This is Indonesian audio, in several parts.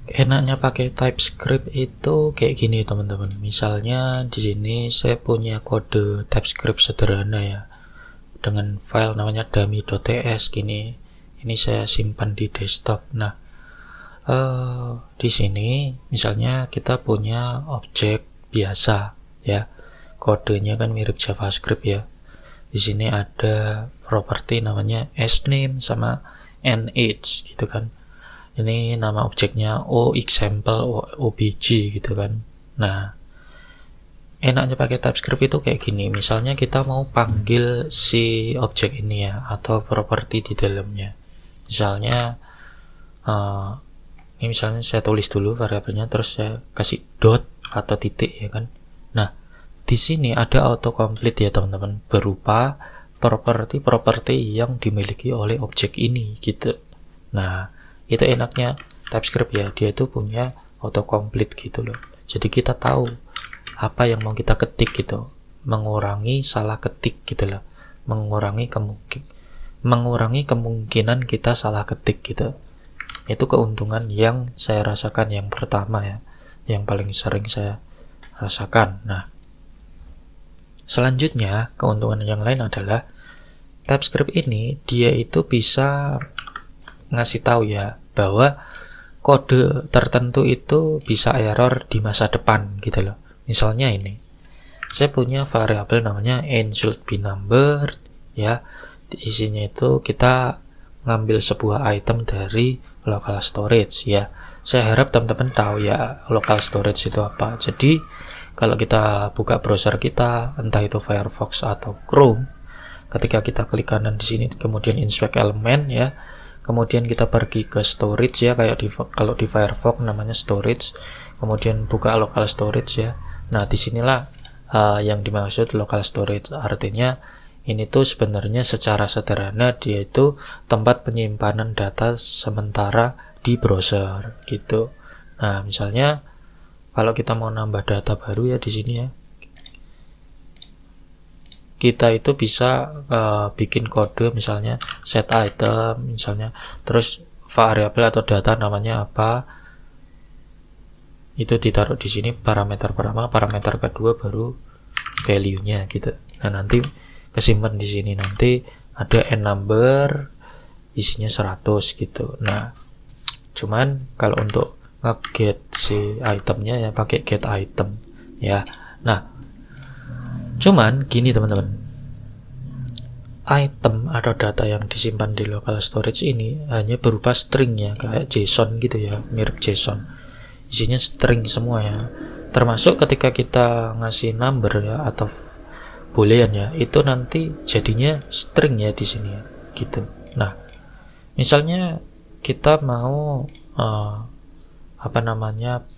Enaknya pakai TypeScript itu kayak gini teman-teman. Misalnya di sini saya punya kode TypeScript sederhana ya, dengan file namanya dummy.ts gini. Ini saya simpan di desktop. Nah, di sini misalnya kita punya objek biasa ya. Kodenya kan mirip JavaScript ya. Di sini ada properti namanya sname sama nage gitu kan. Ini nama objeknya oExample obj gitu kan. Nah, enaknya pakai TypeScript itu kayak gini. Misalnya kita mau panggil si objek ini ya, atau properti di dalamnya. Misalnya ini misalnya saya tulis dulu variabelnya, terus saya kasih dot atau titik ya kan. Nah, di sini ada autocomplete ya teman-teman, berupa properti-properti yang dimiliki oleh objek ini gitu. Nah, itu enaknya TypeScript ya, dia itu punya autocomplete gitu loh. Jadi kita tahu apa yang mau kita ketik gitu, mengurangi salah ketik gitu loh, mengurangi kemungkinan kita salah ketik gitu. Itu keuntungan yang saya rasakan yang pertama ya, yang paling sering saya rasakan. Nah, selanjutnya keuntungan yang lain adalah TypeScript ini dia itu bisa ngasih tahu ya bahwa kode tertentu itu bisa error di masa depan gitu loh. Misalnya ini, saya punya variabel namanya n should be number ya. Isinya itu kita ngambil sebuah item dari local storage ya. Saya harap teman-teman tahu ya local storage itu apa. Jadi kalau kita buka browser kita, entah itu Firefox atau Chrome, ketika kita klik kanan di sini, kemudian inspect element ya, kemudian kita pergi ke storage ya, kayak kalau di Firefox namanya storage, kemudian buka local storage ya. Nah, disinilah yang dimaksud local storage. Artinya ini tuh sebenarnya secara sederhana dia itu tempat penyimpanan data sementara di browser gitu. Nah, misalnya kalau kita mau nambah data baru ya di sini ya, kita itu bisa bikin kode misalnya set item misalnya, terus variabel atau data namanya apa, itu ditaruh di sini parameter pertama, parameter kedua baru value-nya gitu. Nah, nanti kesimpan di sini, nanti ada n number isinya 100 gitu. Nah, cuman kalau untuk nge-get si itemnya ya pakai get item ya. Nah, cuman gini teman-teman, item atau data yang disimpan di local storage ini hanya berupa string ya, kayak JSON gitu ya, mirip JSON. Isinya string semua ya. Termasuk ketika kita ngasih number ya atau boolean ya, itu nanti jadinya string ya di sini ya, gitu. Nah, misalnya kita mau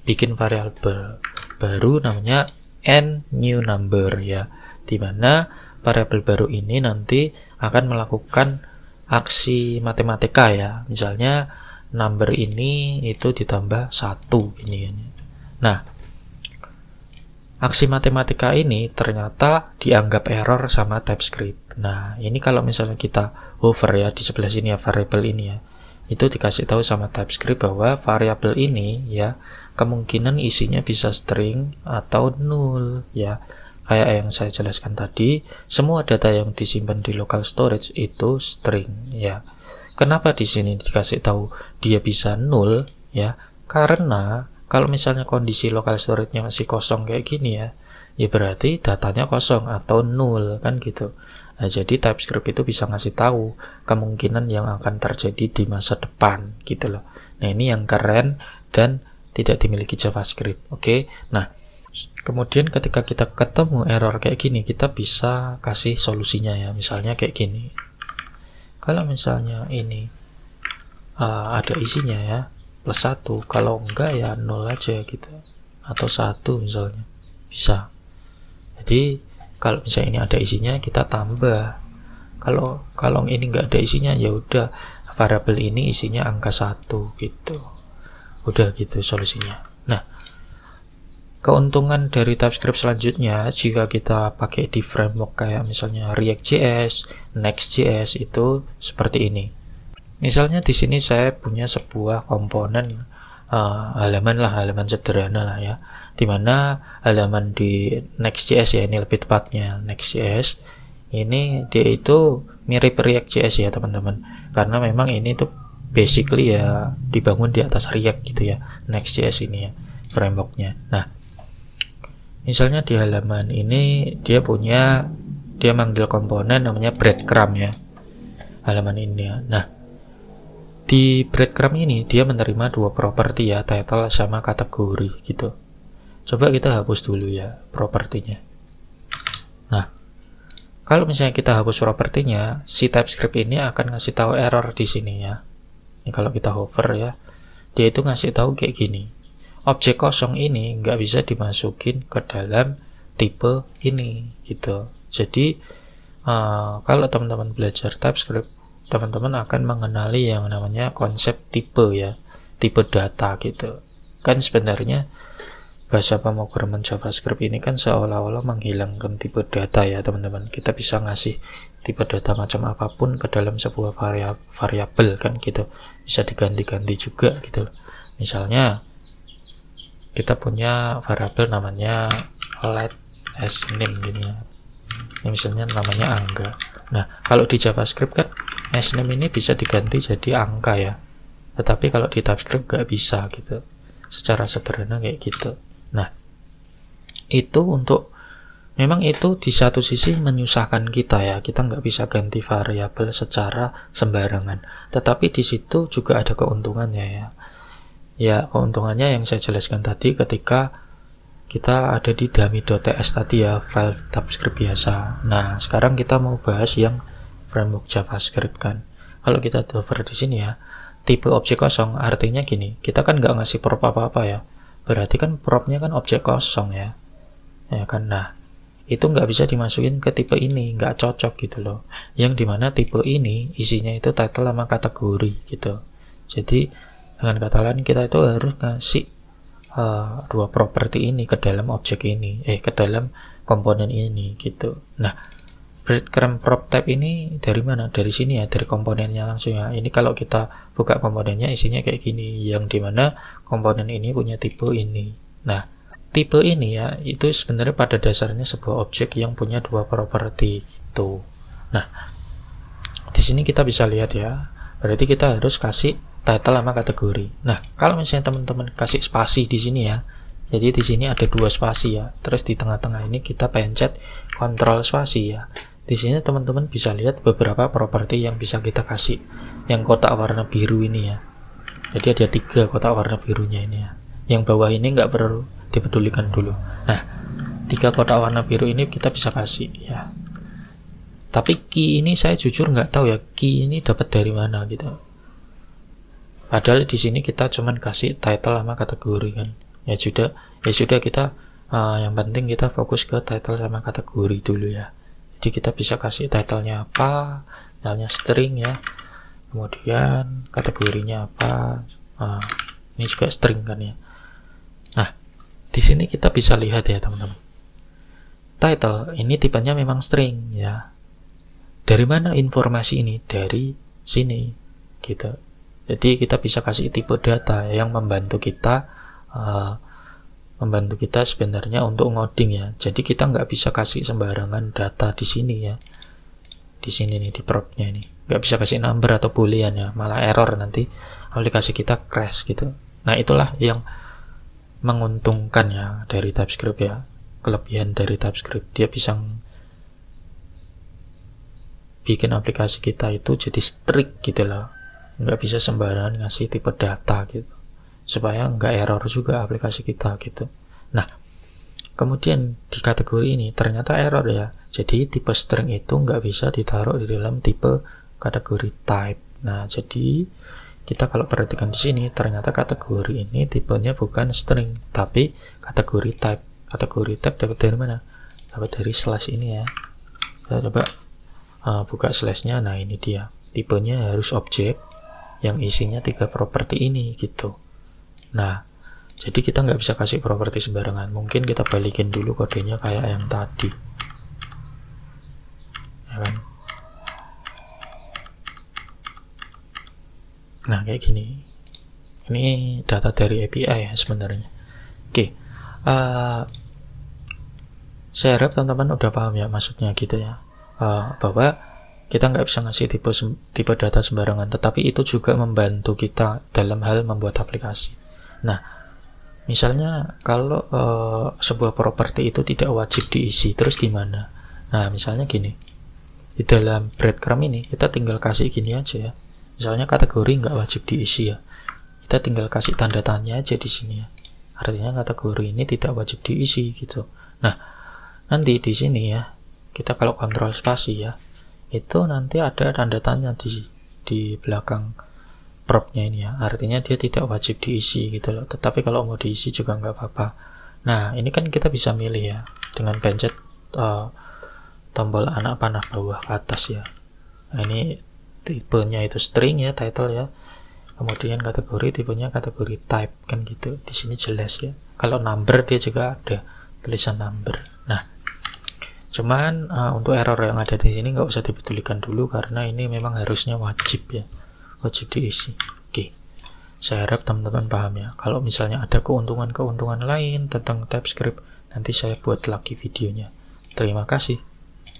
bikin variabel baru namanya n new number ya, dimana variabel baru ini nanti akan melakukan aksi matematika ya. Misalnya number ini itu ditambah 1 ini. Nah, aksi matematika ini ternyata dianggap error sama TypeScript. Nah, ini kalau misalnya kita hover ya di sebelah sini ya, variabel ini ya, itu dikasih tahu sama TypeScript bahwa variabel ini ya kemungkinan isinya bisa string atau null ya. Kayak yang saya jelaskan tadi, semua data yang disimpan di local storage itu string ya. Kenapa di sini dikasih tahu dia bisa null ya? Karena kalau misalnya kondisi local storage-nya masih kosong kayak gini ya, ya berarti datanya kosong atau null kan gitu. Nah, jadi TypeScript itu bisa ngasih tahu kemungkinan yang akan terjadi di masa depan gitu loh. Nah, ini yang keren dan tidak dimiliki JavaScript. Oke. Nah, kemudian ketika kita ketemu error kayak gini, kita bisa kasih solusinya ya. Misalnya kayak gini. Kalau misalnya ini ada isinya ya, +1, kalau enggak ya 0 aja gitu, atau 1 misalnya, bisa. Jadi kalau misalnya ini ada isinya, kita tambah. Kalau ini enggak ada isinya, ya udah variabel ini isinya angka 1 gitu. Udah gitu solusinya. Nah, keuntungan dari TypeScript selanjutnya, jika kita pakai di framework kayak misalnya React.js, Next.js, itu seperti ini. Misalnya di sini saya punya sebuah komponen halaman sederhana lah ya, dimana halaman di Next.js ya, ini lebih tepatnya Next.js ini dia itu mirip React.js ya teman-teman, karena memang ini tuh basically ya dibangun di atas React gitu ya, Next.js ini ya frameworknya. Nah, misalnya di halaman ini dia manggil komponen namanya breadcrumb ya, halaman ini ya. Nah, di breadcrumb ini dia menerima dua properti ya, title sama kategori gitu. Coba kita hapus dulu ya propertinya. Nah, kalau misalnya kita hapus propertinya, si TypeScript ini akan ngasih tahu error di sini ya. Ini kalau kita hover ya, dia itu ngasih tahu kayak gini. Objek kosong ini nggak bisa dimasukin ke dalam tipe ini gitu. Jadi kalau teman-teman belajar TypeScript, teman-teman akan mengenali yang namanya konsep tipe ya, tipe data gitu. Kan sebenarnya bahasa pemrograman JavaScript ini kan seolah-olah menghilangkan tipe data ya teman-teman. Kita bisa ngasih tipe data macam apapun ke dalam sebuah variabel kan gitu. Bisa diganti-ganti juga gitu. Misalnya kita punya variabel namanya let sname gini ya. Ini misalnya namanya angga. Nah, kalau di JavaScript kan sname ini bisa diganti jadi angka ya. Tetapi kalau di TypeScript nggak bisa gitu. Secara sederhana kayak gitu. Nah, itu memang itu di satu sisi menyusahkan kita ya, kita nggak bisa ganti variabel secara sembarangan. Tetapi di situ juga ada keuntungannya ya. Ya, keuntungannya yang saya jelaskan tadi ketika kita ada di dummy.ts tadi ya, file TypeScript biasa. Nah, sekarang kita mau bahas yang framework JavaScript kan. Kalau kita cover di sini ya, tipe objek kosong artinya gini, kita kan nggak ngasih prop apa-apa ya. Berarti kan propnya kan objek kosong ya, ya kan. Nah, itu nggak bisa dimasukin ke tipe ini, nggak cocok gitu loh. Yang dimana tipe ini isinya itu title sama kategori gitu. Jadi dengan kata lain kita itu harus ngasih dua properti ini ke dalam objek ini, ke dalam komponen ini gitu. Nah, breadcrumb prop type ini dari mana? Dari sini ya, dari komponennya langsung ya. Ini kalau kita buka komponennya isinya kayak gini, yang dimana komponen ini punya tipe ini. Nah, tipe ini ya, itu sebenarnya pada dasarnya sebuah objek yang punya dua properti gitu. Nah, di sini kita bisa lihat ya, berarti kita harus kasih title sama kategori. Nah, kalau misalnya teman-teman kasih spasi di sini ya, jadi di sini ada dua spasi ya, terus di tengah-tengah ini kita pencet kontrol spasi ya. Di sini teman-teman bisa lihat beberapa properti yang bisa kita kasih. Yang kotak warna biru ini ya. Jadi ada 3 kotak warna birunya ini ya. Yang bawah ini nggak perlu dipedulikan dulu. Nah, 3 kotak warna biru ini kita bisa kasih ya. Tapi key ini saya jujur nggak tahu ya, key ini dapat dari mana gitu. Padahal di sini kita cuman kasih title sama kategori kan. Ya sudah kita yang penting kita fokus ke title sama kategori dulu ya. Jadi kita bisa kasih title-nya apa, misalnya string ya, kemudian kategorinya apa, ini juga string kan ya. Nah, di sini kita bisa lihat ya teman-teman, title ini tipenya memang string ya. Dari mana informasi ini? Dari sini gitu. Jadi kita bisa kasih tipe data yang membantu kita sebenarnya untuk ngoding ya. Jadi kita nggak bisa kasih sembarangan data di sini ya. Di sini nih di propnya ini nggak bisa kasih number atau boolean ya, malah error nanti aplikasi kita crash gitu. Nah, itulah yang menguntungkan ya dari TypeScript ya. Kelebihan dari TypeScript, dia bisa bikin aplikasi kita itu jadi strict gitu loh. Nggak bisa sembarangan ngasih tipe data gitu, supaya nggak error juga aplikasi kita gitu. Nah, kemudian di kategori ini ternyata error ya. Jadi tipe string itu nggak bisa ditaruh di dalam tipe kategori type. Nah, jadi kita kalau perhatikan di sini ternyata kategori ini tipenya bukan string tapi kategori type. Kategori type dapat dari mana? Dapat dari slash ini ya. Kita coba buka slashnya. Nah, ini dia. Tipenya harus objek yang isinya 3 properti ini gitu. Nah, jadi kita nggak bisa kasih properti sembarangan. Mungkin kita balikin dulu kodenya kayak yang tadi, ya kan? Nah, kayak gini Ini data dari API ya sebenarnya. Oke, saya harap teman-teman udah paham ya maksudnya gitu ya, bahwa kita nggak bisa ngasih tipe data sembarangan, tetapi itu juga membantu kita dalam hal membuat aplikasi. Nah, misalnya kalau sebuah properti itu tidak wajib diisi, terus gimana? Nah, misalnya gini, di dalam breadcrumb ini kita tinggal kasih gini aja ya. Misalnya kategori nggak wajib diisi ya, kita tinggal kasih tanda tanya aja di sini ya. Artinya kategori ini tidak wajib diisi gitu. Nah, nanti di sini ya, kita kalau kontrol spasi ya, itu nanti ada tanda tanya di belakang propnya ini ya. Artinya dia tidak wajib diisi gitu loh. Tetapi kalau mau diisi juga nggak apa-apa. Nah, ini kan kita bisa milih ya dengan pencet tombol anak panah bawah ke atas ya. Nah, ini tipenya itu string ya, title ya. Kemudian kategori, tipenya kategori type kan gitu. Di sini jelas ya. Kalau number dia juga ada tulisan number. Nah, cuman untuk error yang ada di sini nggak usah dipedulikan dulu karena ini memang harusnya wajib ya, wajib diisi. Oke, saya harap teman-teman paham ya. Kalau misalnya ada keuntungan-keuntungan lain tentang TypeScript, nanti saya buat lagi videonya. Terima kasih.